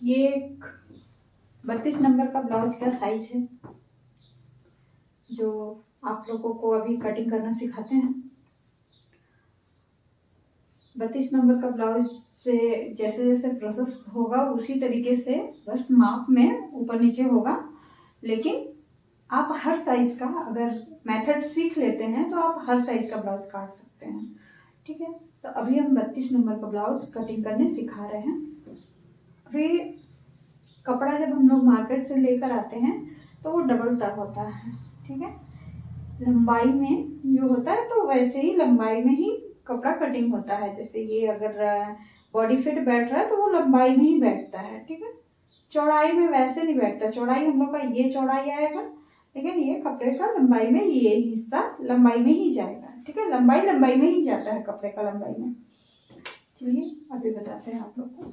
ये एक 32 नंबर का ब्लाउज का साइज है जो आप लोगों को अभी कटिंग करना सिखाते हैं। 32 नंबर का ब्लाउज से जैसे जैसे प्रोसेस होगा उसी तरीके से बस माप में ऊपर नीचे होगा, लेकिन आप हर साइज का अगर मेथड सीख लेते हैं तो आप हर साइज का ब्लाउज काट सकते हैं। ठीक है, तो अभी हम 32 नंबर का ब्लाउज कटिंग करने सिखा रहे हैं। अभी कपड़ा जब हम लोग मार्केट से लेकर आते हैं तो वो डबल तर होता है। ठीक है, लंबाई में जो होता है तो वैसे ही लंबाई में ही कपड़ा कटिंग होता है। जैसे ये अगर बॉडी फिट बैठ रहा है तो वो लंबाई में ही बैठता है। ठीक है, चौड़ाई में वैसे नहीं बैठता। चौड़ाई हम लोग का ये चौड़ाई आएगा, लेकिन ये कपड़े का लंबाई में ये हिस्सा लंबाई में ही जाएगा। ठीक है, लंबाई लंबाई में ही जाता है कपड़े का लंबाई में। चलिए अभी बताते हैं आप लोग को।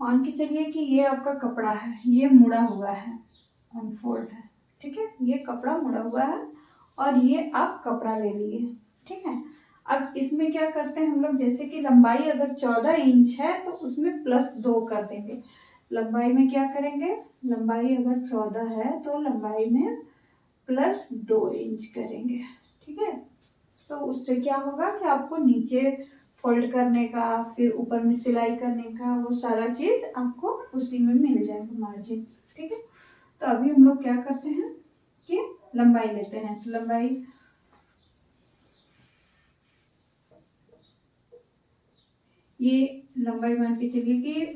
मान के चलिए कि ये आपका कपड़ा है, ये मुड़ा हुआ है, अनफोल्ड है। ठीक है, ये कपड़ा मुड़ा हुआ है और ये आप कपड़ा ले लिए। ठीक है, अब इसमें क्या करते हैं हम लोग, जैसे कि लंबाई अगर 14 इंच है तो उसमें +2 कर देंगे। लंबाई में क्या करेंगे, लंबाई अगर 14 है तो लंबाई में +2 इंच करेंगे। ठीक है, तो उससे क्या होगा कि आपको नीचे फोल्ड करने का, फिर ऊपर में सिलाई करने का, वो सारा चीज आपको उसी में मिल जाएगा मार्जिन। ठीक है, तो अभी हम लोग क्या करते हैं कि लंबाई लेते हैं। तो लंबाई ये लंबाई मान के चलिए कि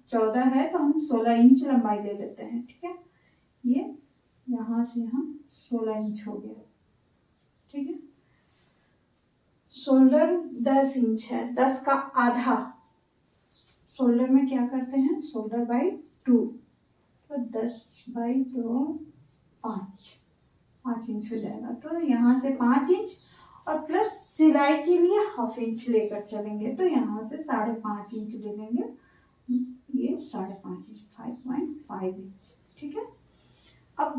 14 है तो हम 16 इंच लंबाई ले लेते हैं। ठीक है, ये यहाँ से हम 16 इंच हो गया। ठीक है, शोल्डर 10 इंच है, 10 का आधा। शोल्डर में क्या करते हैं, शोल्डर बाई 2, तो 10/2 5 इंच हो जाएगा। तो यहाँ से 5 इंच और प्लस सिलाई के लिए ½ इंच लेकर चलेंगे, तो यहाँ से 5.5 इंच ले लेंगे। ये 5.5 इंच, 5.5 इंच। ठीक है, अब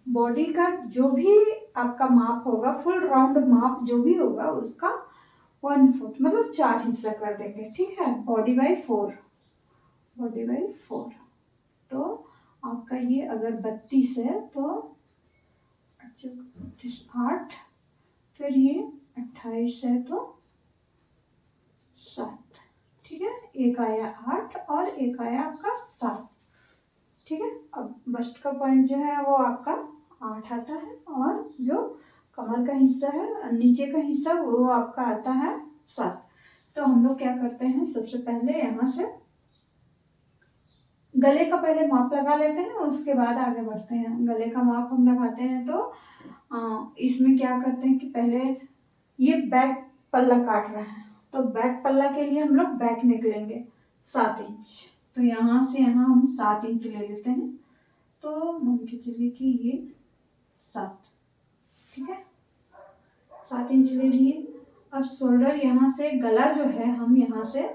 बॉडी का जो भी आपका माप होगा, फुल राउंड माप जो भी होगा उसका 1/4 मतलब 4 हिस्सा कर देंगे। ठीक है, बॉडी बाई 4, तो आपका ये अगर 32 है तो 8, फिर ये 28 है तो 7। ठीक है, एक आया 8 और एक आया आपका 7। ठीक है, अब बस्ट का पॉइंट जो है वो आपका 8 आता है और जो कमर का हिस्सा है, नीचे का हिस्सा, वो आपका आता है 7। तो हम लोग क्या करते हैं, सबसे पहले यहाँ से गले का पहले माप लगा लेते हैं, उसके बाद आगे बढ़ते हैं। गले का माप हम लगाते हैं तो इसमें क्या करते हैं कि पहले ये बैक पल्ला काट रहा है, तो बैक पल्ला के लिए हम लोग बैक निकलेंगे 7 इंच। तो यहाँ से यहाँ हम 7 इंच ले लेते हैं, तो मान के चलिए कि ये 7। ठीक है, 7 इंच ले लिए। अब शोल्डर यहाँ से, गला जो है हम यहाँ से,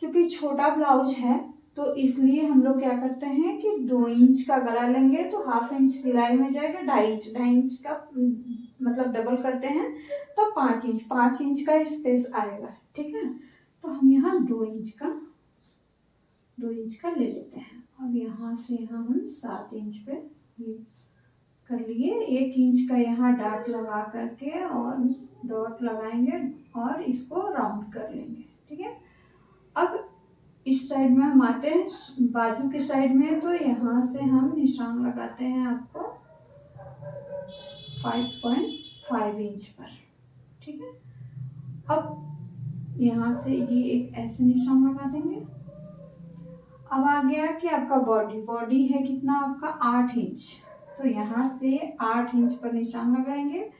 चूंकि छोटा ब्लाउज है तो इसलिए हम लोग क्या करते हैं कि 2 इंच का गला लेंगे तो ½ इंच सिलाई में जाएगा, 2.5 इंच का मतलब डबल करते हैं तो 5 इंच का स्पेस आएगा। ठीक है, तो हम यहाँ 2 इंच का ले लेते हैं। अब यहाँ से यहाँ हम 7 इंच पे ये कर लिए। 1 इंच का यहाँ डॉट लगा करके और डॉट लगाएंगे और इसको राउंड कर लेंगे। ठीक है, अब इस साइड में हम आते हैं बाजू के साइड में, तो यहाँ से हम निशान लगाते हैं आपको 5.5 इंच पर। ठीक है, अब यहाँ से ये एक ऐसे निशान लगा देंगे। अब आ गया कि आपका बॉडी है कितना, आपका 8 इंच, तो यहाँ से 8 इंच पर निशान लगाएंगे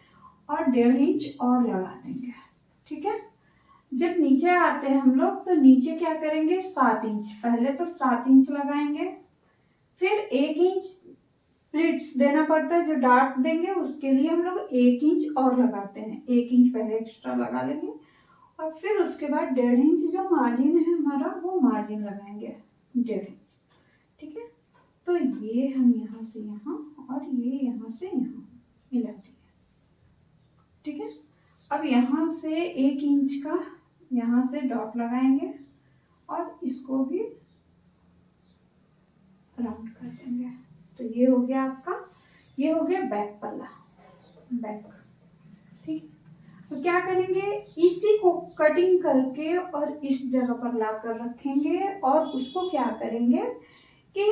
और 1.5 इंच और लगा देंगे। ठीक है, जब नीचे आते हैं हम लोग तो नीचे क्या करेंगे, 7 इंच, पहले तो 7 इंच लगाएंगे, फिर 1 इंच प्लीट्स देना पड़ता है, जो डार्ट देंगे उसके लिए हम लोग 1 इंच और लगाते हैं। 1 इंच पहले एक्स्ट्रा लगा लेंगे और फिर उसके बाद 1.5 इंच जो मार्जिन है हमारा, वो मार्जिन लगाएंगे 1.5 इंच। ठीक है, तो ये हम यहाँ से यहाँ और ये यहाँ से यहाँ मिला दिए। ठीक है, अब यहाँ से 1 इंच का यहाँ से डॉट लगाएंगे और इसको भी राउंड कर देंगे। तो ये हो गया आपका, ये हो गया बैक पल्ला, बैक। ठीक, तो क्या करेंगे, इसी को कटिंग करके और इस जगह पर ला कर रखेंगे और उसको क्या करेंगे कि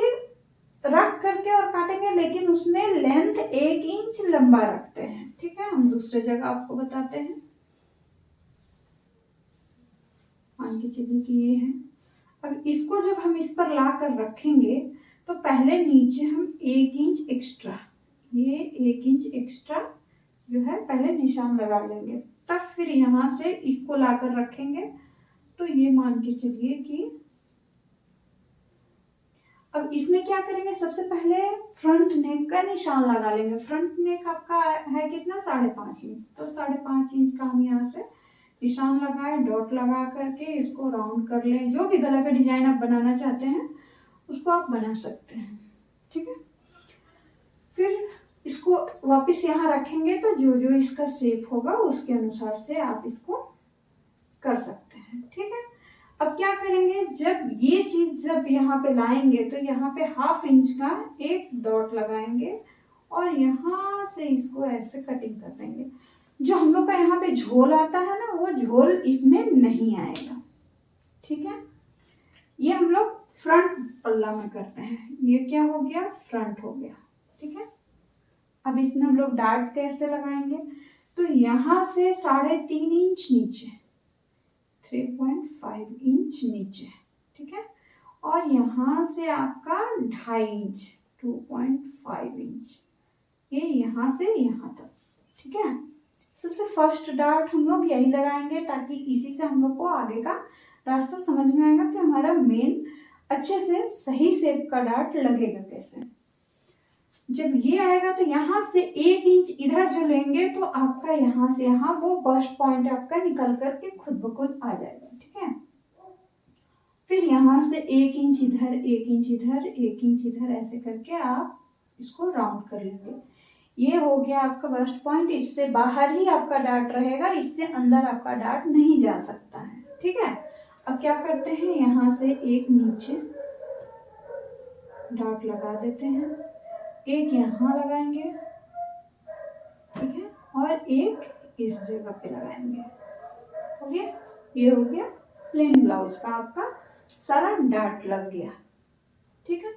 रख करके और काटेंगे, लेकिन उसमें लेंथ 1 इंच लंबा रखते हैं। ठीक है, हम दूसरे जगह आपको बताते हैं। मान के चलिए कि ये है। अब इसको जब हम इस पर ला कर रखेंगे तो पहले नीचे हम 1 इंच एक्स्ट्रा, ये 1 इंच एक्स्ट्रा जो है पहले निशान लगा लेंगे, तब फिर यहाँ से इसको ला कर रखेंगे। तो ये मान के चलिए कि अब इसमें क्या करेंगे, सबसे पहले फ्रंट नेक का निशान लगा लेंगे। फ्रंट नेक आपका है कितना, 5.5 इंच। तो 5.5 इंच का हम यहाँ से निशान लगाए, डॉट लगा करके इसको राउंड कर लें। जो भी गला का डिजाइन आप बनाना चाहते हैं उसको आप बना सकते हैं। ठीक है, फिर इसको वापस यहाँ रखेंगे तो जो जो इसका शेप होगा उसके अनुसार से आप इसको कर सकते हैं। ठीक है, अब क्या करेंगे, जब ये चीज जब यहाँ पे लाएंगे तो यहाँ पे 1/2 इंच का एक डॉट लगाएंगे और यहाँ से इसको ऐसे कटिंग कर देंगे। जो हम लोग का यहाँ पे झोल आता है ना, वो झोल इसमें नहीं आएगा। ठीक है, ये हम लोग फ्रंट पल्ला में करते हैं। ये क्या हो गया, फ्रंट हो गया। ठीक है, अब इसमें हम लोग डार्ट कैसे लगाएंगे, तो यहाँ से 3.5 इंच नीचे, 3.5 इंच नीचे। ठीक है, और यहाँ से आपका 2.5 इंच, 2.5 इंच, ये यहाँ से यहाँ तक। ठीक है, सबसे फर्स्ट डार्ट हम लोग यही लगाएंगे ताकि इसी से हम लोग को आगे का रास्ता समझ में आएगा कि हमारा मेन अच्छे से सही शेप का डार्ट लगेगा कैसे। जब ये आएगा तो यहाँ से 1 इंच इधर जो लेंगे तो आपका यहाँ से यहाँ वो बस्ट पॉइंट आपका निकल करके खुद ब खुद आ जाएगा। ठीक है, फिर यहाँ से 1 इंच इधर, 1 इंच इधर, 1 इंच इधर, ऐसे करके आप इसको राउंड कर लेंगे। ये हो गया आपका बस्ट पॉइंट। इससे बाहर ही आपका डार्ट रहेगा, इससे अंदर आपका डार्ट नहीं जा सकता है। ठीक है, अब क्या करते हैं, यहाँ से एक नीचे डार्ट लगा देते हैं, एक यहाँ लगाएंगे। ठीक है, और एक इस जगह पे लगाएंगे। हो गया, ये हो गया प्लेन ब्लाउज का आपका सारा डार्ट लग गया। ठीक है,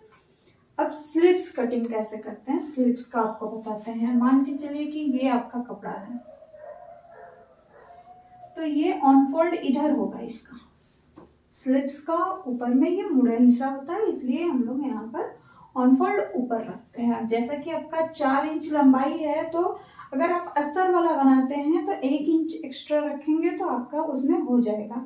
अब स्लीव्स कटिंग कैसे करते हैं, स्लीव्स का आपको बताते हैं। मान के चलिए कि ये आपका कपड़ा है, तो ये ऑनफोल्ड इधर होगा इसका। स्लीव्स का ऊपर में ये मुड़ा हिस्सा होता है, इसलिए हम लोग यहाँ पर ऑनफोल्ड ऊपर रखते हैं। जैसा कि आपका 4 इंच लंबाई है, तो अगर आप अस्तर वाला बनाते हैं तो 1 इंच एक्स्ट्रा रखेंगे तो आपका उसमें हो जाएगा,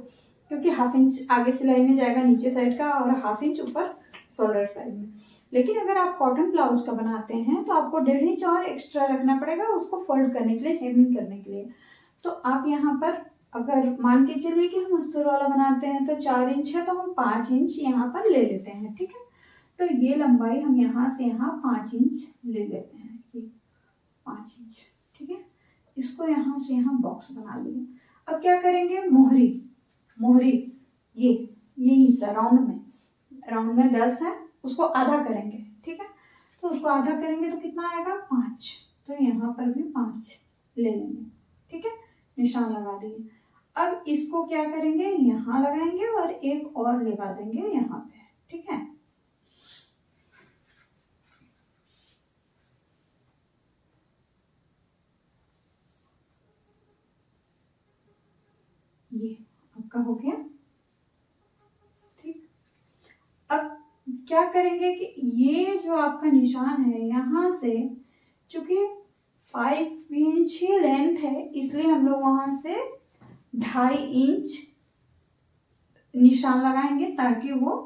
क्योंकि 1/2 इंच आगे सिलाई में जाएगा नीचे साइड का और 1/2 इंच ऊपर शोल्डर साइड में। लेकिन अगर आप कॉटन ब्लाउज का बनाते हैं तो आपको 1.5 इंच और एक्स्ट्रा रखना पड़ेगा उसको फोल्ड करने के लिए, हेमिंग करने के लिए। तो आप यहाँ पर अगर मान के चलिए कि हम अस्तर वाला बनाते हैं तो 4 इंच है, तो हम 5 इंच यहाँ पर ले लेते हैं। ठीक है, तो ये लंबाई हम यहाँ से यहाँ 5 इंच ले लेते हैं, ये 5 इंच। ठीक है, इसको यहाँ से यहाँ बॉक्स बना लिए। अब क्या करेंगे, मोहरी, मोहरी ये हिस्सा राउंड में 10 है, उसको आधा करेंगे। ठीक है, तो उसको आधा करेंगे तो कितना आएगा, 5। तो यहाँ पर भी 5 ले लेंगे। ठीक है, निशान लगा दिए। अब इसको क्या करेंगे, यहाँ लगाएंगे और एक और लगा देंगे यहाँ पे। ठीक है, ये आपका हो गया। ठीक, अब क्या करेंगे कि ये जो आपका निशान है यहाँ से, चूंकि 5 इंच ही लेंथ है, इसलिए हम लोग वहां से 2.5 इंच निशान लगाएंगे ताकि वो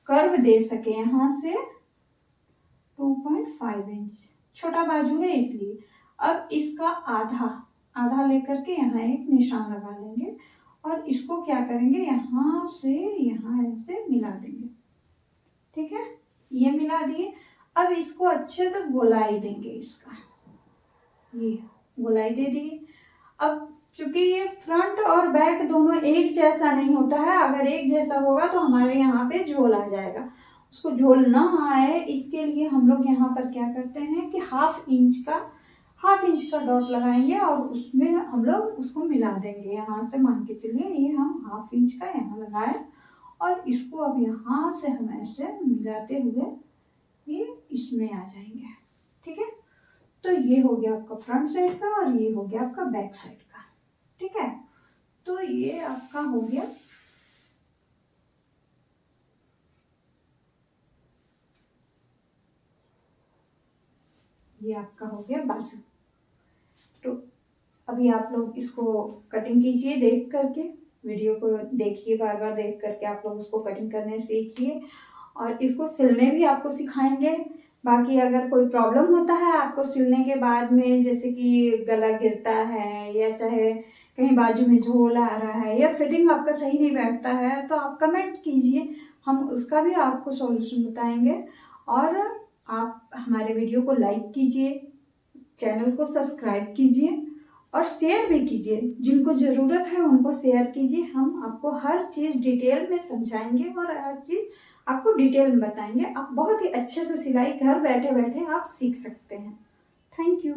कर्व दे सके। यहाँ से 2.5 इंच, छोटा बाजू है इसलिए। अब इसका आधा लेकर के यहाँ एक निशान लगा लेंगे और इसको क्या करेंगे, यहाँ से यहाँ ऐसे मिला देंगे। ठीक है, ये मिला दिए। अब इसको अच्छे से गोलाई देंगे, इसका ये गोलाई दे दी। अब चूंकि ये फ्रंट और बैक दोनों एक जैसा नहीं होता है, अगर एक जैसा होगा तो हमारे यहाँ पे झोल आ जाएगा। उसको झोल ना आए इसके लिए हम लोग यहाँ पर क्या करते हैं कि हाफ इंच का डॉट लगाएंगे और उसमें हम लोग उसको मिला देंगे। यहाँ से मान के चलिए ये हम हाफ इंच का यहाँ लगाए और इसको अब यहाँ से हम ऐसे मिलाते हुए ये इसमें आ जाएंगे। ठीक है, तो ये हो गया आपका फ्रंट साइड का और ये हो गया आपका बैक साइड का। ठीक है, तो ये आपका हो गया बाजू। तो अभी आप लोग इसको कटिंग कीजिए, देख करके वीडियो को देखिए, बार बार देख करके आप लोग उसको कटिंग करने सीखिए और इसको सिलने भी आपको सिखाएंगे। बाकी अगर कोई प्रॉब्लम होता है आपको सिलने के बाद में, जैसे कि गला गिरता है या चाहे कहीं बाजू में झोल आ रहा है या फिटिंग आपका सही नहीं बैठता है, तो आप कमेंट कीजिए, हम उसका भी आपको सॉल्यूशन बताएंगे। और आप हमारे वीडियो को लाइक कीजिए, चैनल को सब्सक्राइब कीजिए और शेयर भी कीजिए। जिनको ज़रूरत है उनको शेयर कीजिए। हम आपको हर चीज़ डिटेल में समझाएंगे और हर चीज़ आपको डिटेल में बताएंगे। आप बहुत ही अच्छे से सिलाई घर बैठे बैठे आप सीख सकते हैं। Thank you.